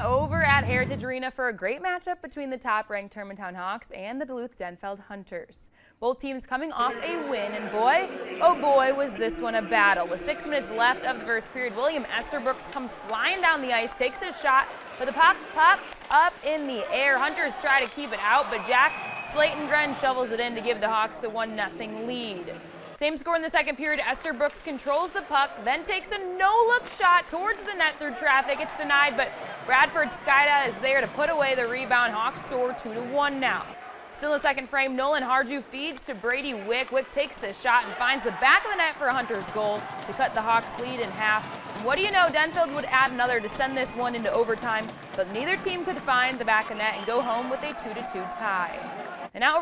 over at Heritage Arena for a great matchup between the top-ranked Hermantown Hawks and the Denfeld Hunters. Both teams coming off a win, and boy, oh boy, was this one a battle. With 6 minutes left of the first period, William Esterbrooks comes flying down the ice, takes his shot, but the puck pops up in the air. Hunters try to keep it out, but Jack Slayton-Gren shovels it in to give the Hawks the 1-0 lead. Same score in the second period. Esterbrooks controls the puck, then takes a no-look shot towards the net through traffic. It's denied, but Bradford Skyda is there to put away the rebound. Hawks soar 2-1 now. Still in the second frame, Nolan Harju feeds to Brady Wick. Wick takes the shot and finds the back of the net for a Hunters goal to cut the Hawks' lead in half. And what do you know, Denfeld would add another to send this one into overtime, but neither team could find the back of net and go home with a 2-2 tie. And now